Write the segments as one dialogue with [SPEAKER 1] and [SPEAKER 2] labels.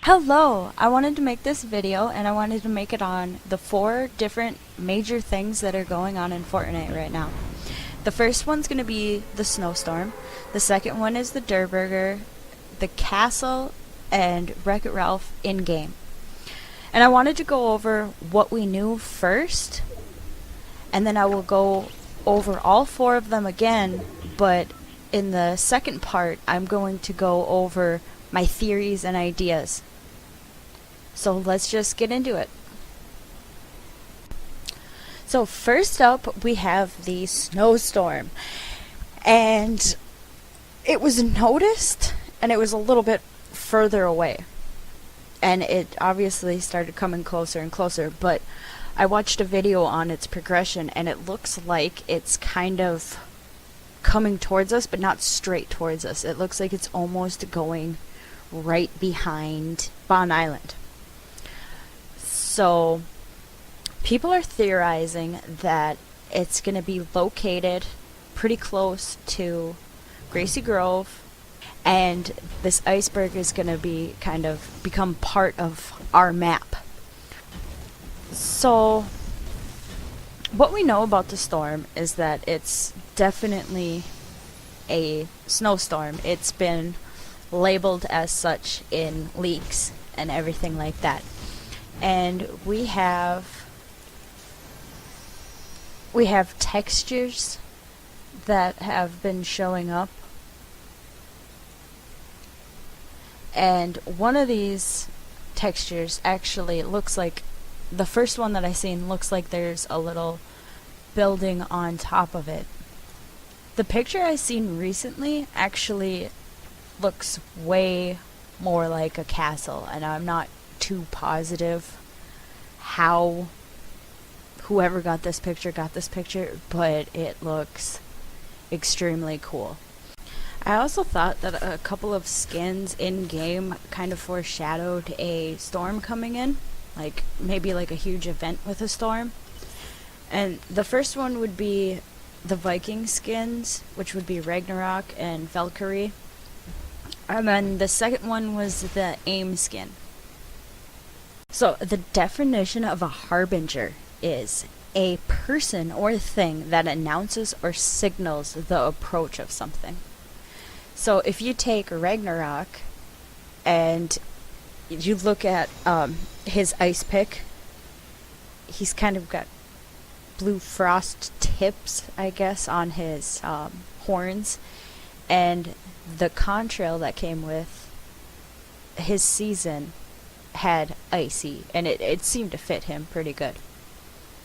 [SPEAKER 1] Hello! I wanted to make this video and I wanted to make it on the 4 different major things that are going on in Fortnite right now. The first one's going to be the snowstorm, the second one is the Durburger, the castle, and Wreck-It Ralph in-game. And I wanted to go over what we knew first, and then I will go over all 4 of them again, but in the second part I'm going to go over my theories and ideas. So let's just get into it. So first up we have the snowstorm, and it was noticed and it was a little bit further away, and it obviously started coming closer and closer, but I watched a video on its progression and it looks like it's kind of coming towards us but not straight towards us. It looks like it's almost going right behind Bon Island. So people are theorizing that it's going to be located pretty close to Gracie Grove, and this iceberg is going to be become part of our map. So what we know about the storm is that it's definitely a snowstorm. It's been labeled as such in leaks and everything like that. And we have textures that have been showing up, and one of these textures actually looks like, the first one that I seen looks like there's a little building on top of it. The picture I seen recently actually looks way more like a castle, and I'm not too positive how whoever got this picture, but it looks extremely cool. I also thought that a couple of skins in game kind of foreshadowed a storm coming in, like maybe like a huge event with a storm. And the first one would be the Viking skins, which would be Ragnarok and Valkyrie. And then the second one was the AIM skin. So the definition of a harbinger is a person or thing that announces or signals the approach of something. So if you take Ragnarok and you look at his ice pick, he's kind of got blue frost tips, I guess, on his horns, and the contrail that came with his season had icy, and it seemed to fit him pretty good.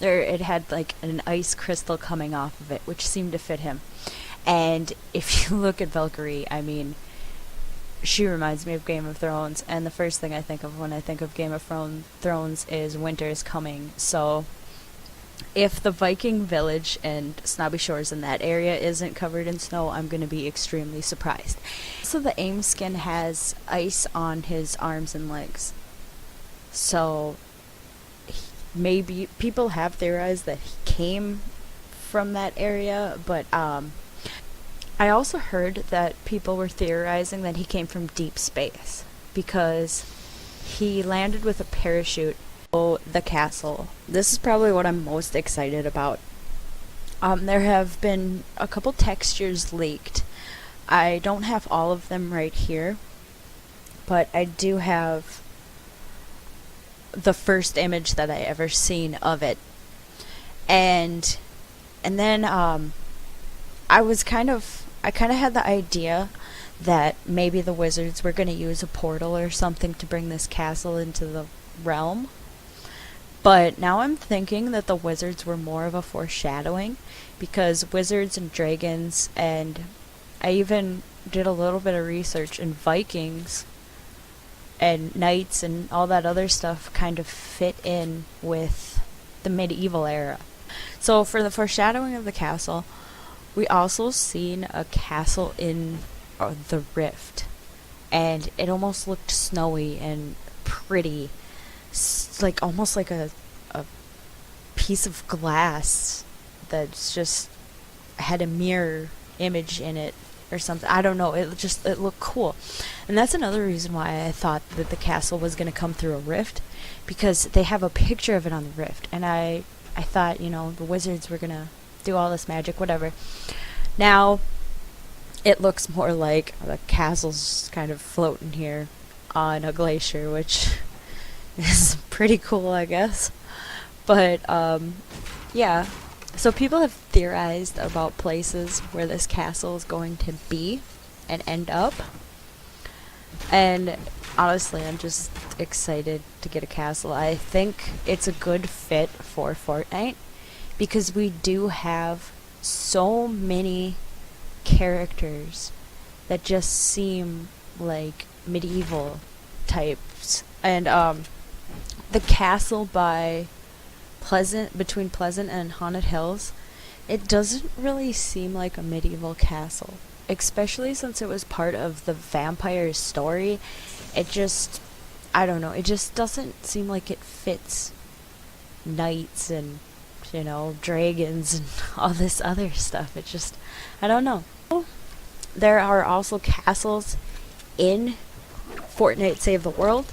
[SPEAKER 1] It had like an ice crystal coming off of it, which seemed to fit him. And if you look at Valkyrie, I mean, she reminds me of Game of Thrones, and the first thing I think of when I think of Game of Thrones is winter is coming. So if the Viking village and Snobby Shores in that area isn't covered in snow, I'm going to be extremely surprised. So the AIM skin has ice on his arms and legs. So maybe people have theorized that he came from that area, but I also heard that people were theorizing that he came from deep space because he landed with a parachute. Oh, the castle. This is probably what I'm most excited about. There have been a couple textures leaked. I don't have all of them right here, but I do have the first image that I ever seen of it. And then I kind of had the idea that maybe the wizards were going to use a portal or something to bring this castle into the realm. But now I'm thinking that the wizards were more of a foreshadowing, because wizards and dragons, and I even did a little bit of research, and Vikings and knights and all that other stuff kind of fit in with the medieval era. So for the foreshadowing of the castle, we also seen a castle in the rift, and it almost looked snowy and pretty, like almost like a piece of glass that's just had a mirror image in it or something. I don't know. It looked cool. And that's another reason why I thought that the castle was going to come through a rift, because they have a picture of it on the rift. And I thought, you know, the wizards were going to do all this magic, whatever. Now it looks more like the castle's kind of floating here on a glacier, which is pretty cool, I guess. But yeah, so people have theorized about places where this castle is going to be and end up. And honestly, I'm just excited to get a castle. I think it's a good fit for Fortnite because we do have so many characters that just seem like medieval types. And the castle between Pleasant and Haunted Hills, it doesn't really seem like a medieval castle, especially since it was part of the vampire's story. It just, I don't know, it just doesn't seem like it fits knights and, you know, dragons and all this other stuff. It just, I don't know. There are also castles in Fortnite Save the World,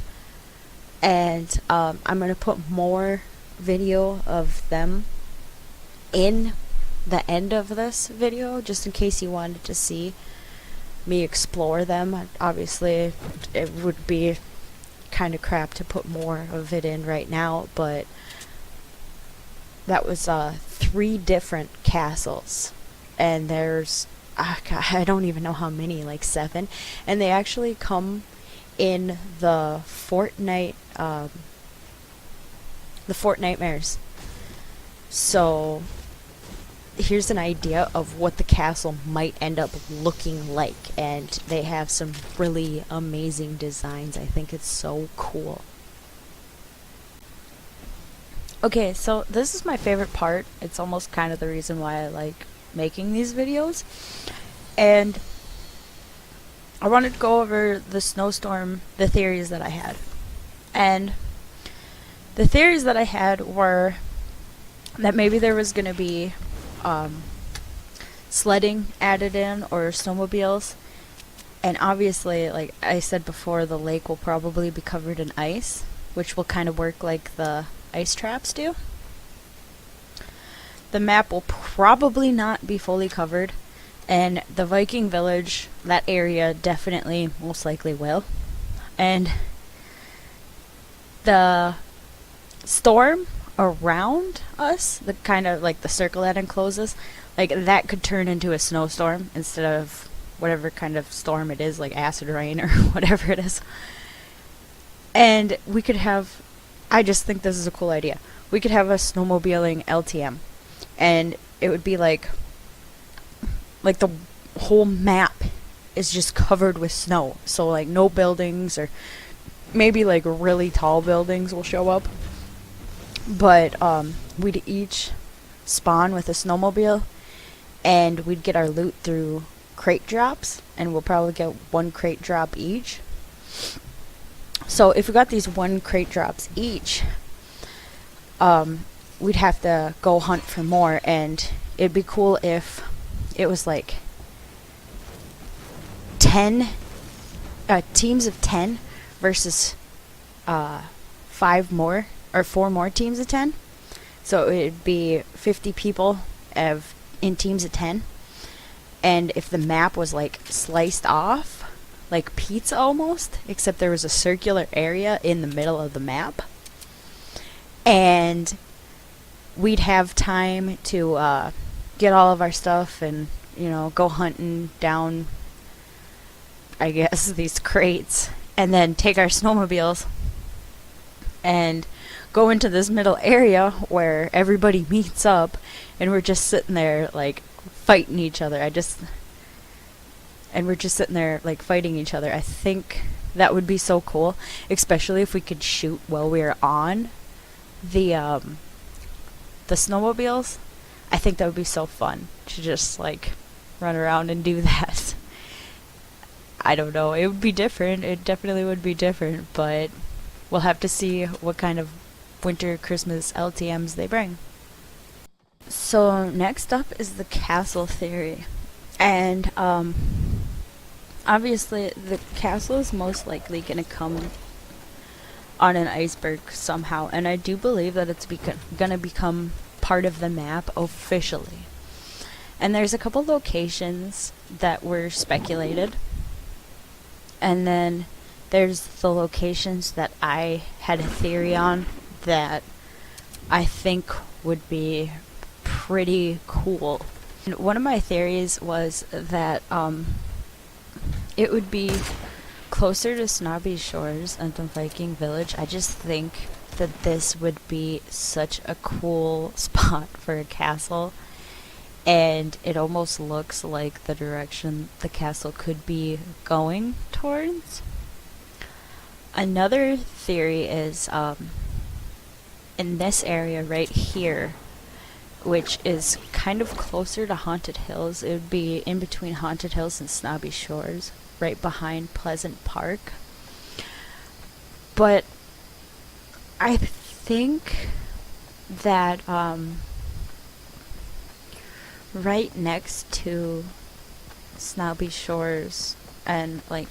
[SPEAKER 1] and I'm going to put more video of them in the end of this video, just in case you wanted to see me explore them. Obviously, it would be kind of crap to put more of it in right now, but that was 3 different castles, and there's I don't even know how many, like 7, and they actually come in the Fortnite Nightmares. So here's an idea of what the castle might end up looking like, and they have some really amazing designs. I think it's so cool. Okay, so this is my favorite part. It's almost kind of the reason why I like making these videos. And I wanted to go over the snowstorm, the theories that I had. And the theories that I had were that maybe there was going to be sledding added in, or snowmobiles. And obviously, like I said before, the lake will probably be covered in ice, which will kind of work like the ice traps do. The map will probably not be fully covered, and the Viking village, that area, definitely most likely will. And the storm around us, the kind of like the circle that encloses, like that could turn into a snowstorm instead of whatever kind of storm it is, like acid rain or whatever it is. And we could have, I just think this is a cool idea, we could have a snowmobiling LTM, and it would be like the whole map is just covered with snow, so like no buildings, or maybe like really tall buildings will show up, but we'd each spawn with a snowmobile, and we'd get our loot through crate drops, and we'll probably get 1 crate drop each. So if we got these 1 crate drops each, we'd have to go hunt for more, and it'd be cool if it was like 10 teams of 10 versus 5 more or 4 more teams of 10. So it'd be 50 people in teams of 10. And if the map was like sliced off, like pizza almost, except there was a circular area in the middle of the map, and we'd have time to get all of our stuff and, you know, go hunting down, I guess, these crates, and then take our snowmobiles and go into this middle area where everybody meets up, and we're just sitting there like fighting each other. And we're just sitting there like fighting each other. I think that would be so cool, especially if we could shoot while we are on the snowmobiles. I think that would be so fun to just like run around and do that. I don't know, it would be different. It definitely would be different, but we'll have to see what kind of winter Christmas LTMs they bring. So next up is the castle theory. And obviously the castle is most likely going to come on an iceberg somehow, and I do believe that it's going to become part of the map officially. And there's a couple locations that were speculated, and then there's the locations that I had a theory on that I think would be pretty cool. And one of my theories was that it would be closer to Snobby Shores and the Viking Village. I just think that this would be such a cool spot for a castle, and it almost looks like the direction the castle could be going towards. Another theory is in this area right here, which is kind of closer to Haunted Hills. It would be in between Haunted Hills and Snobby Shores, right behind Pleasant Park. But I think that right next to Snobby Shores and like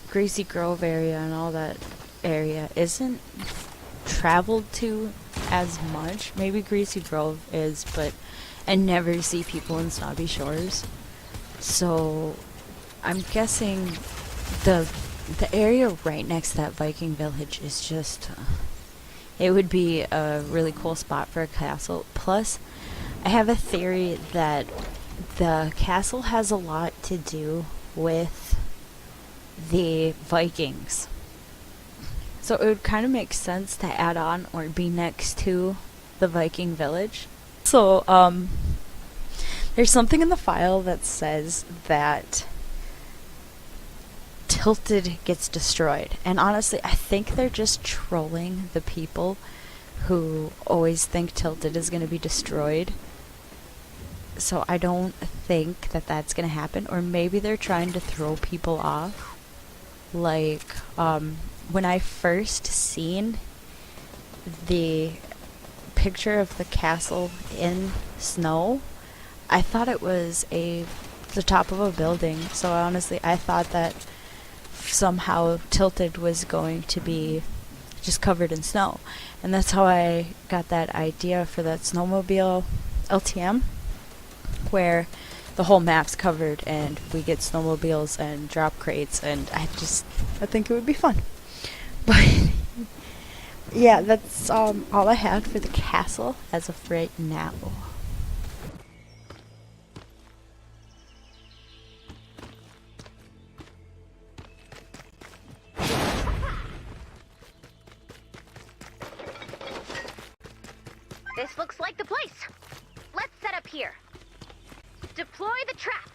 [SPEAKER 1] Gracie Grove area and all that area isn't traveled to as much. Maybe Gracie Grove is, but I never see people in Snobby Shores. So I'm guessing the area right next to that Viking village is just it would be a really cool spot for a castle. Plus, I have a theory that the castle has a lot to do with the Vikings. So it would kind of make sense to add on or be next to the Viking village. So, there's something in the file that says that Tilted gets destroyed. And honestly, I think they're just trolling the people who always think Tilted is going to be destroyed. So I don't think that that's going to happen. Or maybe they're trying to throw people off. Like, when I first seen the picture of the castle in snow, I thought it was the top of a building. So honestly, I thought that somehow Tilted was going to be just covered in snow. And that's how I got that idea for that snowmobile LTM, where the whole map's covered and we get snowmobiles and drop crates, and I think it would be fun. But yeah, that's all I had for the castle as of right now.
[SPEAKER 2] This looks like the place. Let's set up here. Deploy the trap.